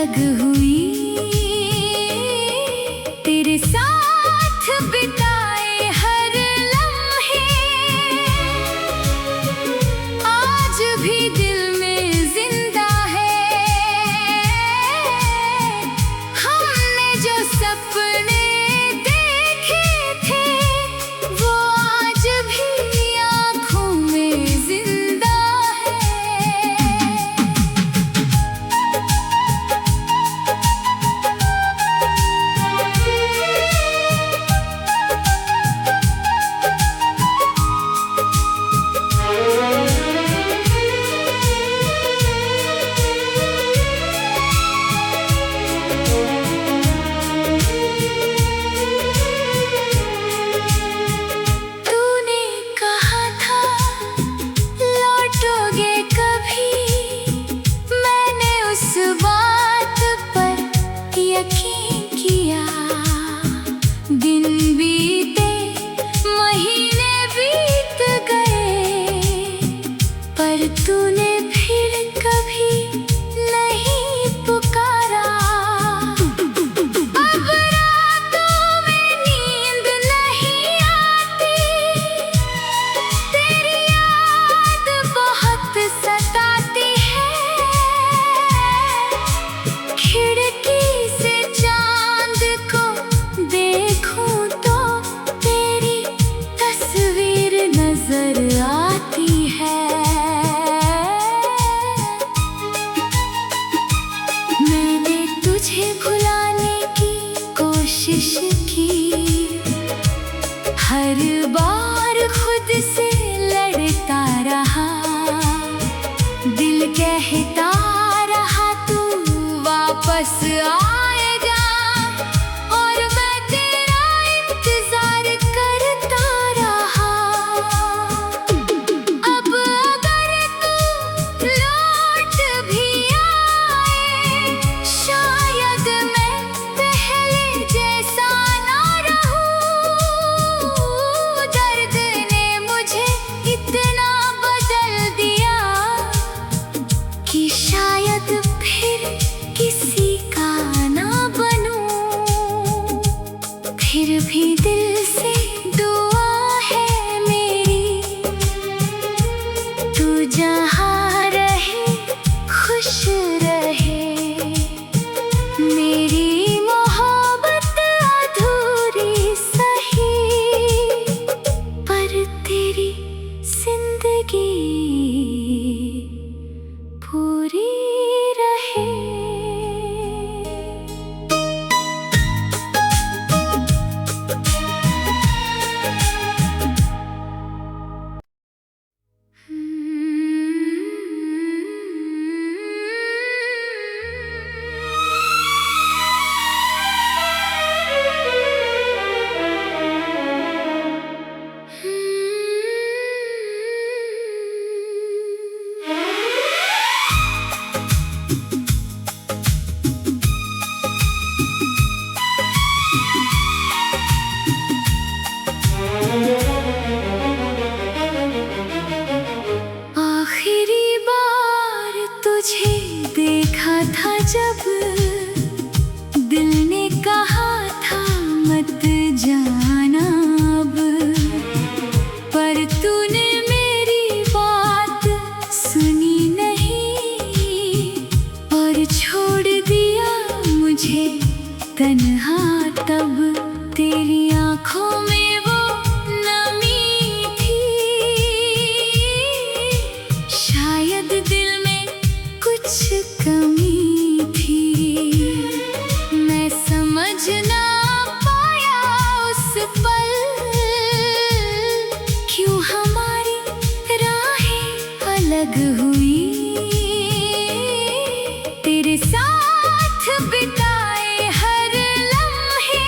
अलग हुई, तेरे साथ बिताए हर लम्हे आज भी दिल में जिंदा है। हमने जो सपने देखे थे वो आज भी आँखों में जिंदा है। तूने कहा था लौटोगे कभी, मैंने उस बात पर यकीन किया। दिन बीते महीने बीत गए पर तूने फिर कभी नहीं पुकारा। अब रातों में नींद नहीं आती, तेरी याद बहुत सताती है। खिड़की से चांद को देखूं तो तेरी तस्वीर नजर आती है। मैंने तुझे भुलाने की कोशिश की, हर बार खुद से लड़ता रहा। दिल कहता रहा तू वापस आएगा और मैं तेरा इंतजार करता रहा। अब अगर तू लौट भी आए, शायद मैं पहले जैसा ना रहूं। दर्द ने मुझे इतना बदल दिया कि शायद फिर किसी का ना बनूं। फिर भी दिल से दुआ है मेरी, तू जहाँ रहे खुश रहे। मेरी मोहब्बत अधूरी सही पर तेरी जिंदगी पूरी रहे। आखिरी बार तुझे देखा था जब दिल ने कहा था मत जाना अब, पर तूने मेरी बात सुनी नहीं और छोड़ दिया मुझे तन्हा। तब तेरी आँखों में वो नमी थी, शायद दिल में कुछ कमी थी। मैं समझ ना पाया उस पल क्यों हमारी राहें अलग हुई, तेरे साथ बिताए हर लम्हे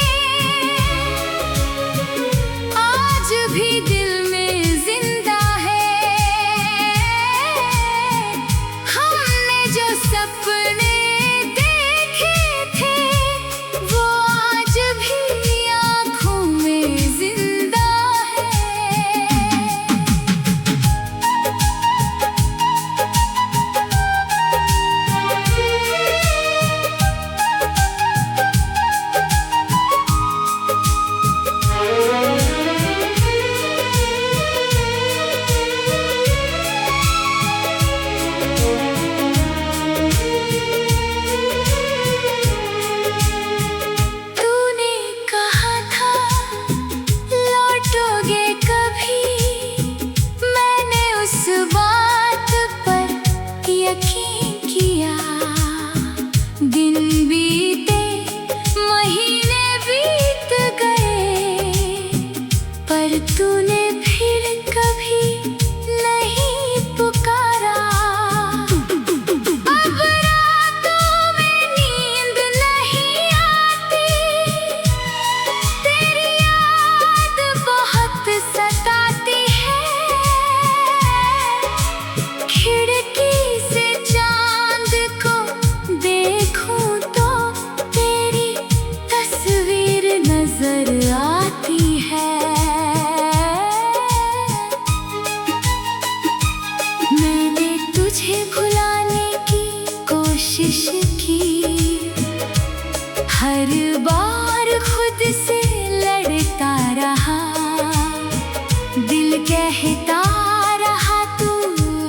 आज भी दिल में जिंदा है। हमने जो सपने देखे थे वो आज भी आँखों में जिंदा है। कोशिश की, हर बार खुद से लड़ता रहा। दिल कहता रहा तू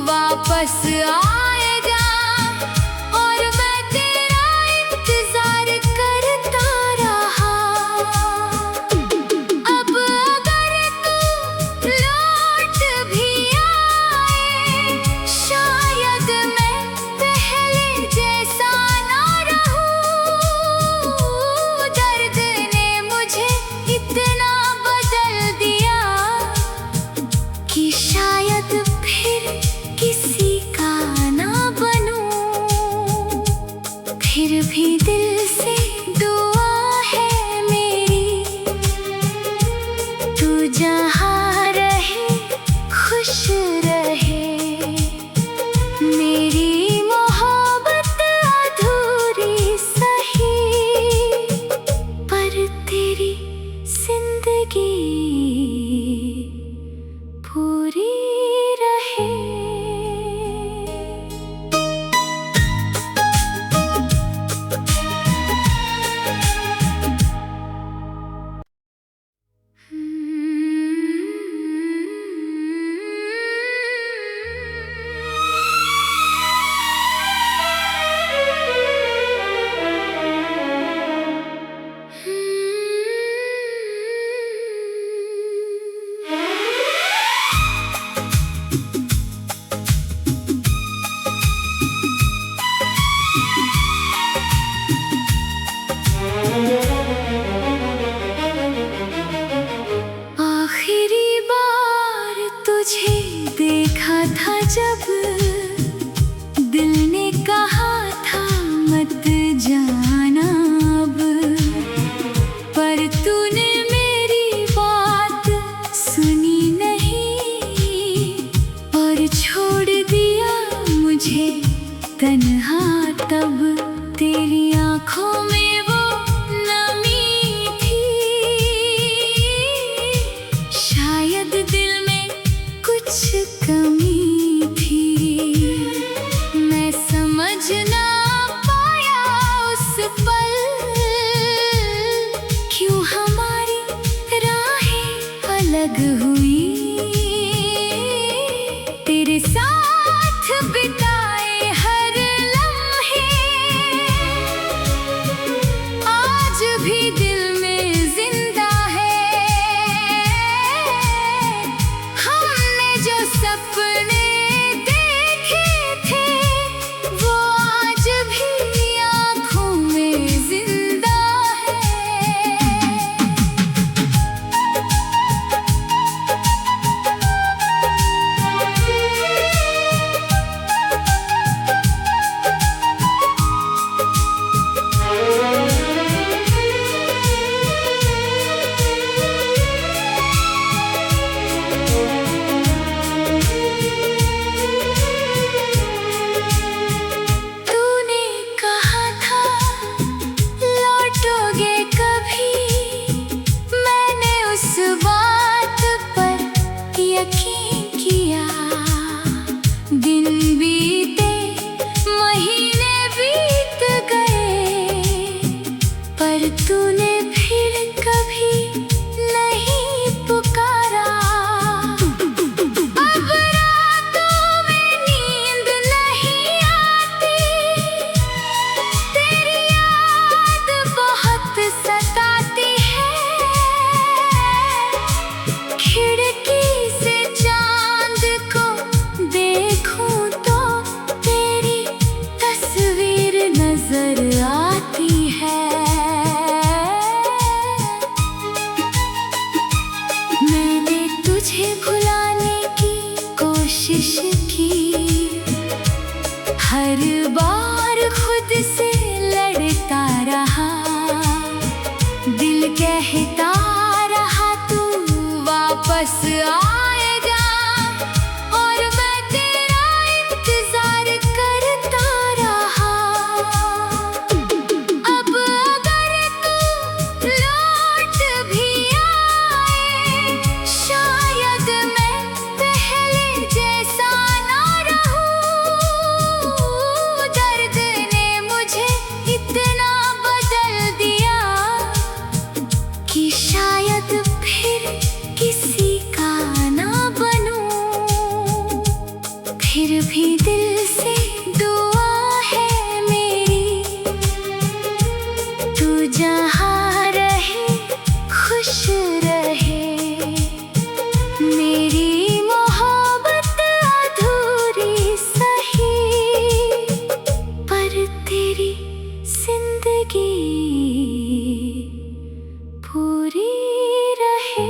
वापस आएगा, और मैं तेरा इंतजार करता रहा। अब अगर तू लौट भी आए, शायद मैं पहले जैसा ना रहूं। दर्द ने मुझे इतना बदल दिया कि शायद फिर किसी का ना बनूं। फिर भी दिल से दुआ है मेरी, तू जहाँ रहे खुश रहे। मेरी मोहब्बत अधूरी सही, पर तेरी जिंदगी पूरी रहे। आखिरी बार तुझे देखा था जब दिल ने कहा था मत जाना अब, पर तूने मेरी बात सुनी नहीं और छोड़ दिया मुझे तन्हा। तब तेरी आंखों में वो नमी थी, शायद दिल में कुछ कमी थी। मैं समझ ना पाया उस पल, क्यों हमारी राहें अलग हुई। तेरे साथ बिताए हर लम्हे आज भी दिल में जिंदा है। हमने जो सपने देखे थे, वो आज भी आँखों में जिंदा है। जिंदगी पूरी रहे।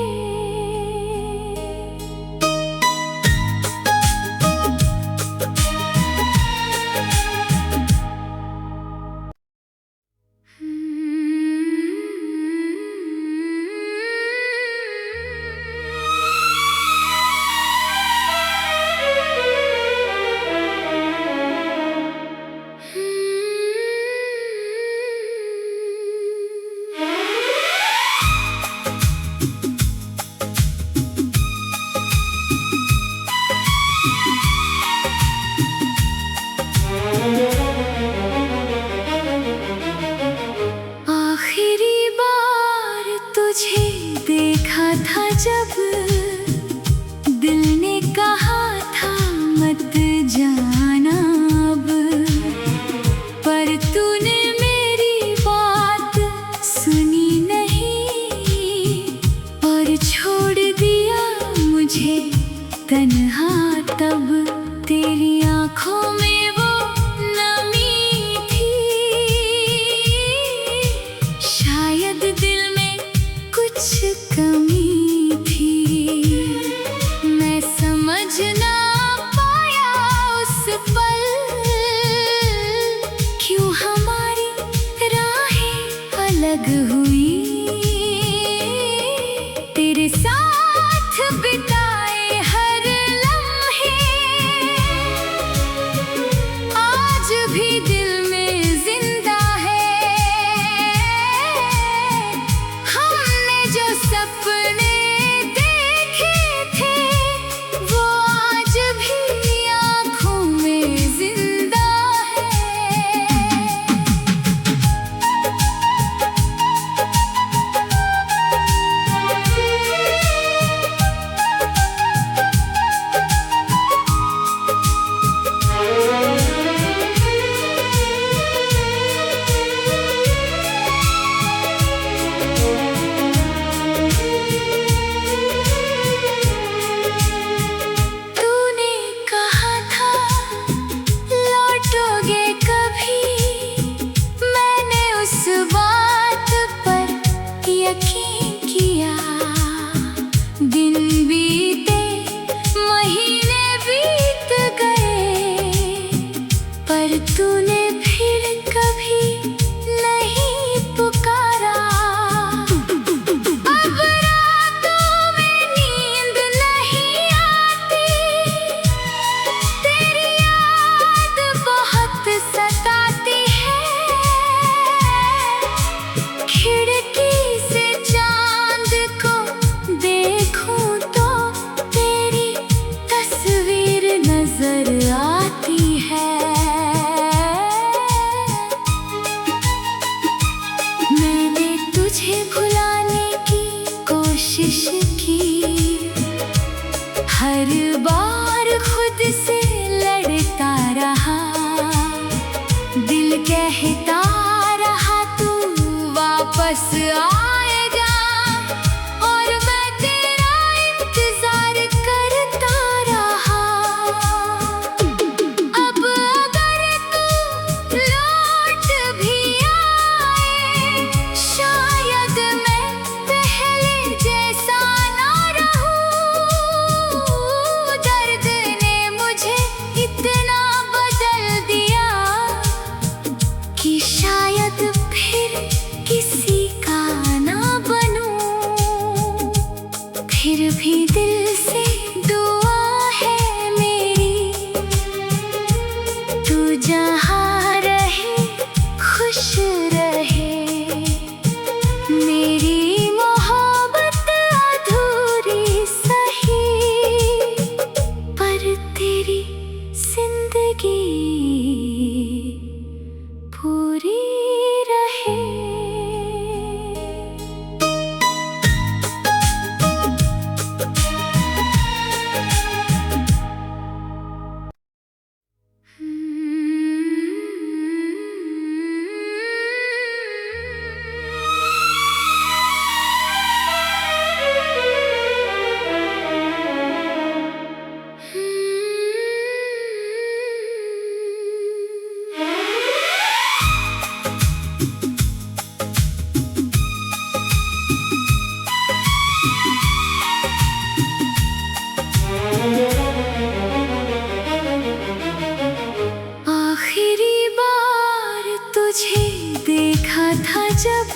जब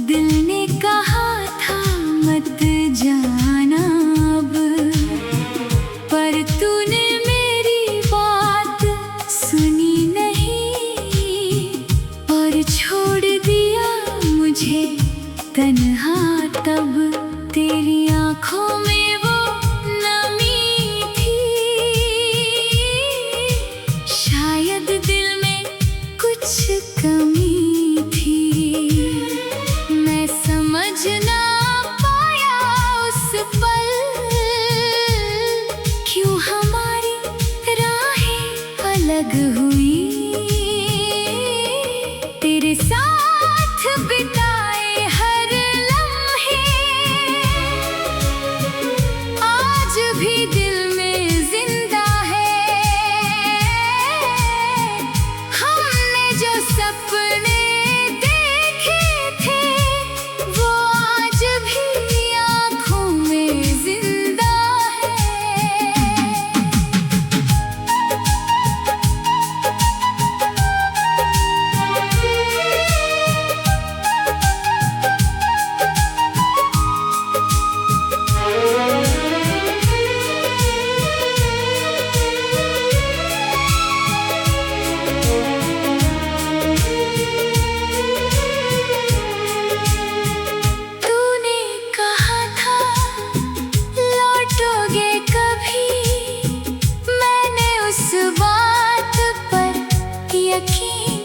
दिल ने कहा था मत जाना अब, पर तूने मेरी बात सुनी नहीं और छोड़ दिया मुझे तन्हा। तब तेरी आँखों में वो नमी थी, शायद दिल में कुछ कमी थी। मैं समझ ना पाया उस पल, क्यों हमारी राहें अलग हुई। तेरे साथ बिताए हर लम्हे आज भी दिल में जिंदा है। हमने जो सपने देखे थे वो आज भी आँखों में जिंदा है। तूने कहा था लौटोगे कभी, मैंने उस बात पर यकीन